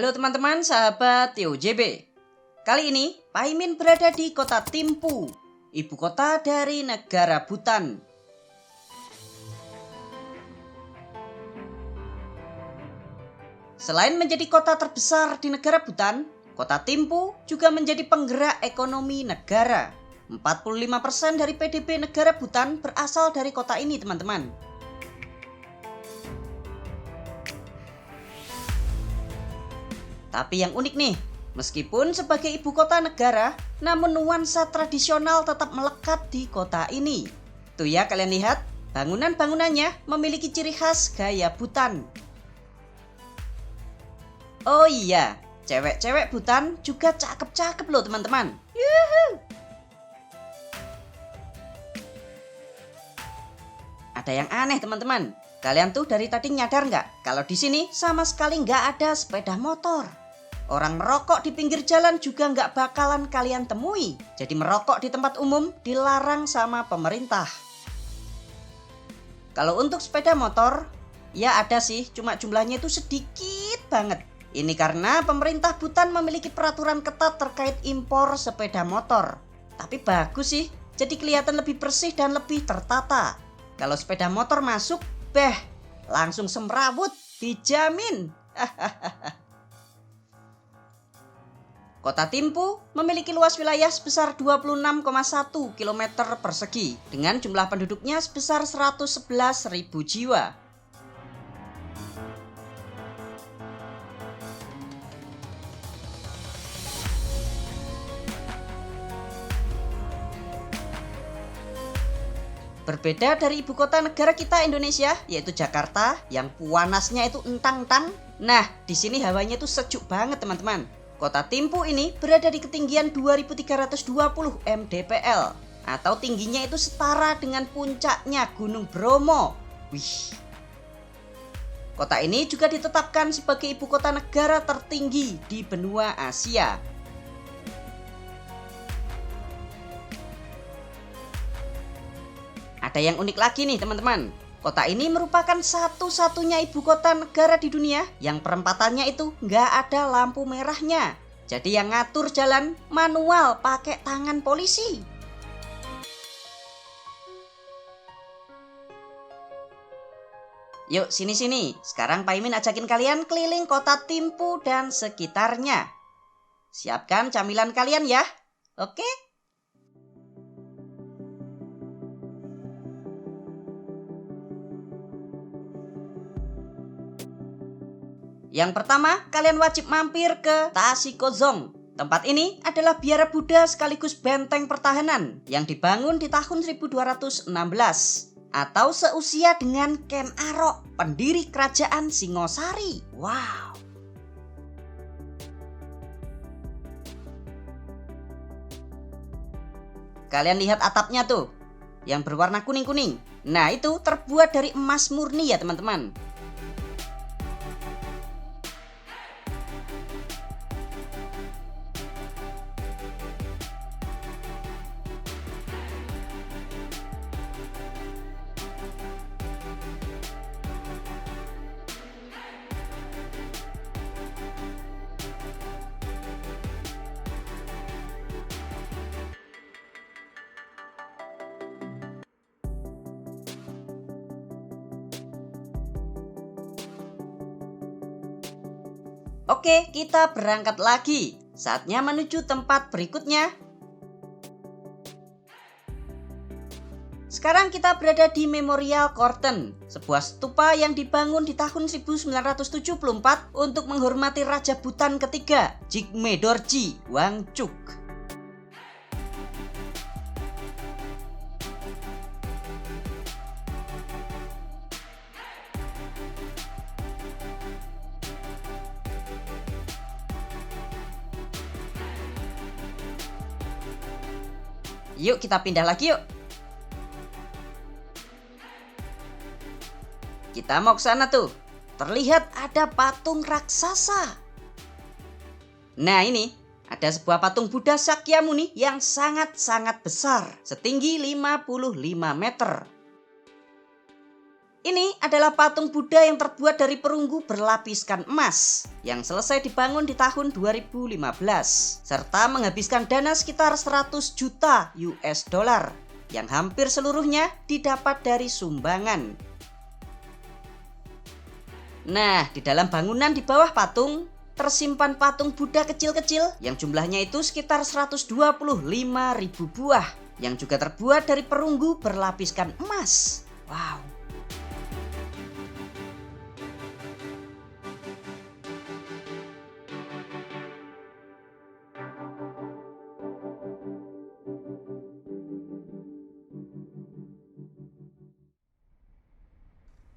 Halo teman-teman sahabat TOJB. Kali ini Paimin berada di kota Thimphu, ibu kota dari negara Bhutan. Selain menjadi kota terbesar di negara Bhutan, kota Thimphu juga menjadi penggerak ekonomi negara. 45% dari PDB negara Bhutan berasal dari kota ini, teman-teman. Tapi yang unik nih, meskipun sebagai ibu kota negara, namun nuansa tradisional tetap melekat di kota ini. Tuh ya, kalian lihat, bangunan-bangunannya memiliki ciri khas gaya Bhutan. Oh iya, cewek-cewek Bhutan juga cakep-cakep loh teman-teman. Yuhu! Ada yang aneh teman-teman. Kalian tuh dari tadi nyadar nggak? Kalau di sini sama sekali nggak ada sepeda motor. Orang merokok di pinggir jalan juga nggak bakalan kalian temui. Jadi merokok di tempat umum dilarang sama pemerintah. Kalau untuk sepeda motor, ya ada sih, cuma jumlahnya itu sedikit banget. Ini karena pemerintah Bhutan memiliki peraturan ketat terkait impor sepeda motor. Tapi bagus sih, jadi kelihatan lebih bersih dan lebih tertata. Kalau sepeda motor masuk, langsung semrawut, dijamin. Kota Thimphu memiliki luas wilayah sebesar 26,1 km persegi dengan jumlah penduduknya sebesar 111.000 jiwa. Berbeda dari ibu kota negara kita Indonesia, yaitu Jakarta, yang panasnya itu entang-entang. Nah, di sini hawanya itu sejuk banget teman-teman. Kota Thimphu ini berada di ketinggian 2320 mdpl atau tingginya itu setara dengan puncaknya Gunung Bromo. Wih. Kota ini juga ditetapkan sebagai ibu kota negara tertinggi di benua Asia. Ada yang unik lagi nih teman-teman. Kota ini merupakan satu-satunya ibu kota negara di dunia yang perempatannya itu nggak ada lampu merahnya. Jadi yang ngatur jalan manual pakai tangan polisi. Yuk sini-sini, sekarang Paimin ajakin kalian keliling kota Thimphu dan sekitarnya. Siapkan camilan kalian ya, oke? Yang pertama, kalian wajib mampir ke Tasikozong. Tempat ini adalah biara Buddha sekaligus benteng pertahanan yang dibangun di tahun 1216 atau seusia dengan Ken Arok, pendiri kerajaan Singosari. Wow. Kalian lihat atapnya tuh, yang berwarna kuning-kuning. Nah, itu terbuat dari emas murni ya, teman-teman. Oke, kita berangkat lagi. Saatnya menuju tempat berikutnya. Sekarang kita berada di Memorial Korten, sebuah stupa yang dibangun di tahun 1974 untuk menghormati Raja Bhutan ketiga, Jigme Dorji Wangchuck. Yuk kita pindah lagi yuk. Kita mau ke sana tuh. Terlihat ada patung raksasa. Nah ini, ada sebuah patung Buddha Sakyamuni yang sangat-sangat besar, setinggi 55 meter. Ini adalah patung Buddha yang terbuat dari perunggu berlapiskan emas yang selesai dibangun di tahun 2015 serta menghabiskan dana sekitar 100 juta US dollar yang hampir seluruhnya didapat dari sumbangan. Nah, di dalam bangunan di bawah patung tersimpan patung Buddha kecil-kecil yang jumlahnya itu sekitar 125.000 buah yang juga terbuat dari perunggu berlapiskan emas. Wow.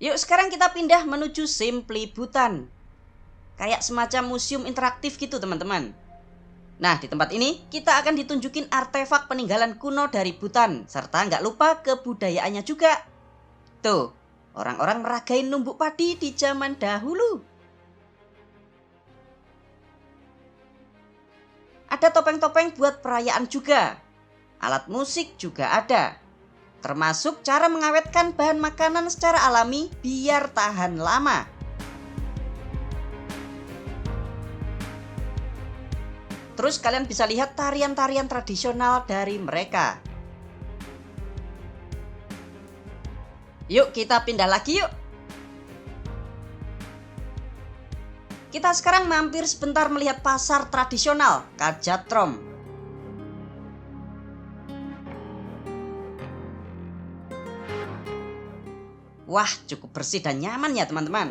Yuk sekarang kita pindah menuju Simply Bhutan. Kayak semacam museum interaktif gitu teman-teman. Nah di tempat ini kita akan ditunjukin artefak peninggalan kuno dari Bhutan. Serta nggak lupa kebudayaannya juga. Tuh, orang-orang meragain numbuk padi di zaman dahulu. Ada topeng-topeng buat perayaan juga. Alat musik juga ada. Termasuk cara mengawetkan bahan makanan secara alami biar tahan lama. Terus kalian bisa lihat tarian-tarian tradisional dari mereka. Yuk kita pindah lagi yuk. Kita sekarang mampir sebentar melihat pasar tradisional Kajatrom. Wah, cukup bersih dan nyaman ya teman-teman.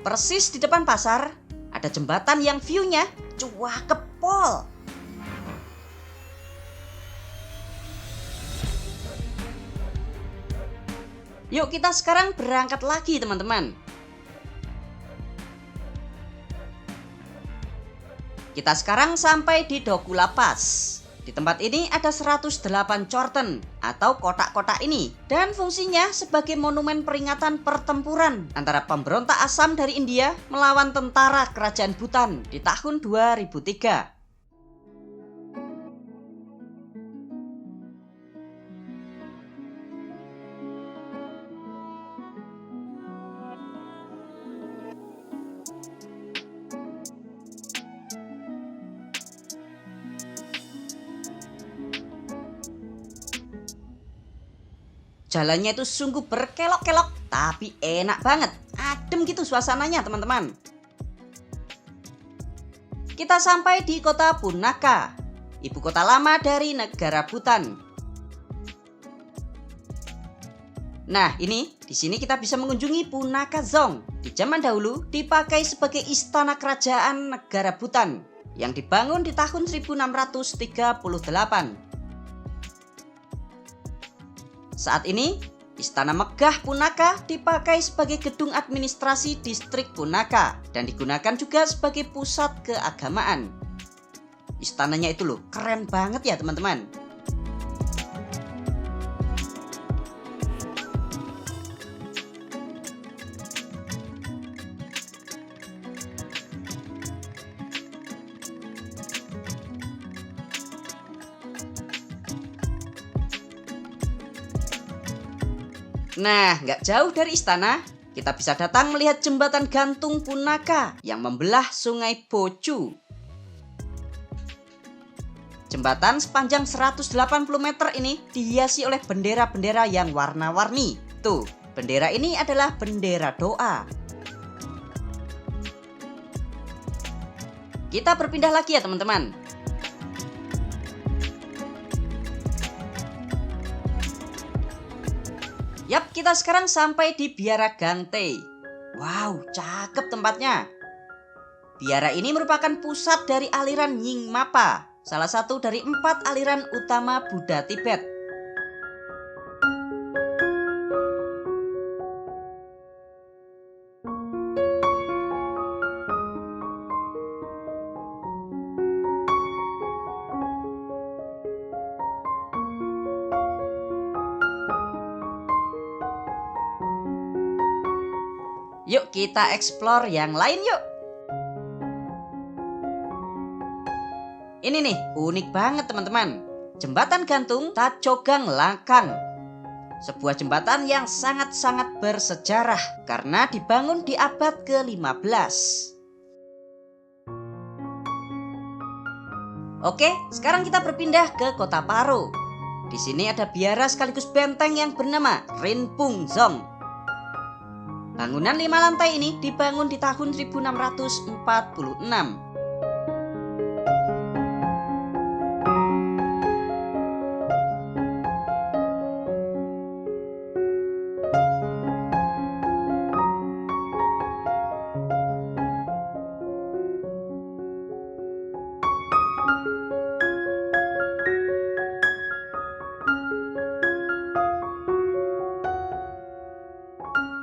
Persis di depan pasar, ada jembatan yang view-nya cuakep pol. Yuk kita sekarang berangkat lagi teman-teman. Kita sekarang sampai di Doku Lapas. Di tempat ini ada 108 chorten atau kotak-kotak ini. Dan fungsinya sebagai monumen peringatan pertempuran antara pemberontak Assam dari India melawan tentara kerajaan Bhutan di tahun 2003. Jalannya itu sungguh berkelok-kelok, tapi enak banget. Adem gitu suasananya teman-teman. Kita sampai di kota Punakha, ibu kota lama dari negara Bhutan. Nah ini, di sini kita bisa mengunjungi Punakha Dzong. Di zaman dahulu dipakai sebagai istana kerajaan negara Bhutan yang dibangun di tahun 1638. Saat ini, Istana Megah Punakha dipakai sebagai gedung administrasi distrik Punakha dan digunakan juga sebagai pusat keagamaan. Istananya itu loh, keren banget ya teman-teman. Nah, nggak jauh dari istana, kita bisa datang melihat jembatan gantung Punakha yang membelah sungai Bochu. Jembatan sepanjang 180 meter ini dihiasi oleh bendera-bendera yang warna-warni. Tuh, bendera ini adalah bendera doa. Kita berpindah lagi ya teman-teman. Yap, kita sekarang sampai di Biara Gangte. Wow, cakep tempatnya. Biara ini merupakan pusat dari aliran Nyingmapa, salah satu dari 4 aliran utama Buddha Tibet. Yuk kita explore yang lain yuk. Ini nih, unik banget teman-teman. Jembatan gantung Tajogang Langkang. Sebuah jembatan yang sangat-sangat bersejarah karena dibangun di abad ke-15. Oke, sekarang kita berpindah ke kota Paro. Di sini ada biara sekaligus benteng yang bernama Rinpung Zong. Bangunan 5 lantai ini dibangun di tahun 1646.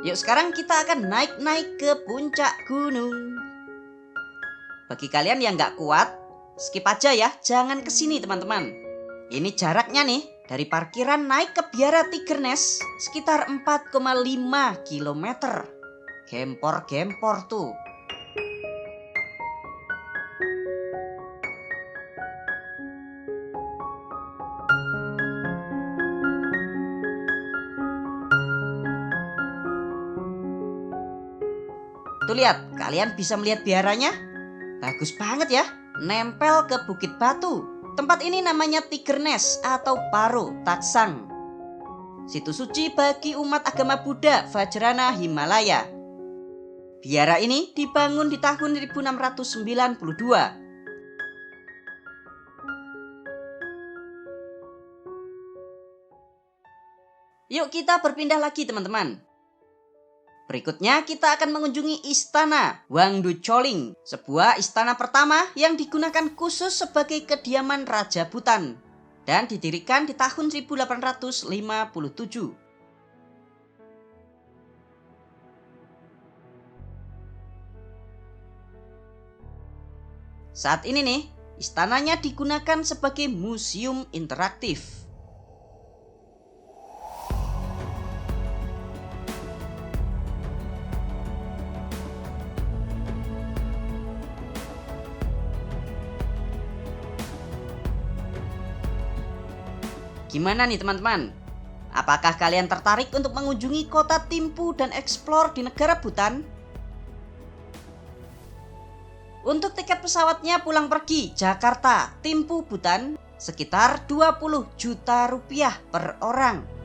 Yuk sekarang kita akan naik-naik ke puncak gunung. Bagi kalian yang nggak kuat, skip aja ya, jangan kesini teman-teman. Ini jaraknya nih, dari parkiran naik ke biara Tigerness sekitar 4,5 km. Gempor-gempor tuh. Tuh lihat, kalian bisa melihat biaranya? Bagus banget ya, nempel ke Bukit Batu. Tempat ini namanya Tigerness atau Paro Taksang. Situs suci bagi umat agama Buddha Vajrayana Himalaya. Biara ini dibangun di tahun 1692. Yuk kita berpindah lagi teman-teman. Berikutnya kita akan mengunjungi Istana Wangdu Choling, sebuah istana pertama yang digunakan khusus sebagai kediaman Raja Bhutan dan didirikan di tahun 1857. Saat ini nih, istananya digunakan sebagai museum interaktif. Gimana nih teman-teman? Apakah kalian tertarik untuk mengunjungi kota Thimphu dan eksplor di negara Bhutan? Untuk tiket pesawatnya pulang pergi Jakarta, Thimphu, Bhutan sekitar 20 juta rupiah per orang.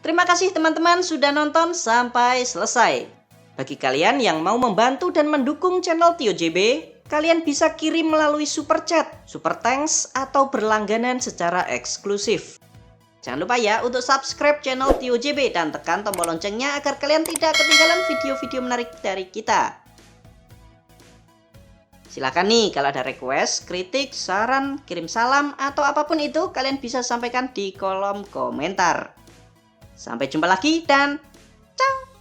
Terima kasih teman-teman sudah nonton sampai selesai. Bagi kalian yang mau membantu dan mendukung channel Tio JB, kalian bisa kirim melalui super chat, super thanks, atau berlangganan secara eksklusif. Jangan lupa ya untuk subscribe channel Tio JB dan tekan tombol loncengnya agar kalian tidak ketinggalan video-video menarik dari kita. Silakan nih kalau ada request, kritik, saran, kirim salam, atau apapun itu kalian bisa sampaikan di kolom komentar. Sampai jumpa lagi dan ciao!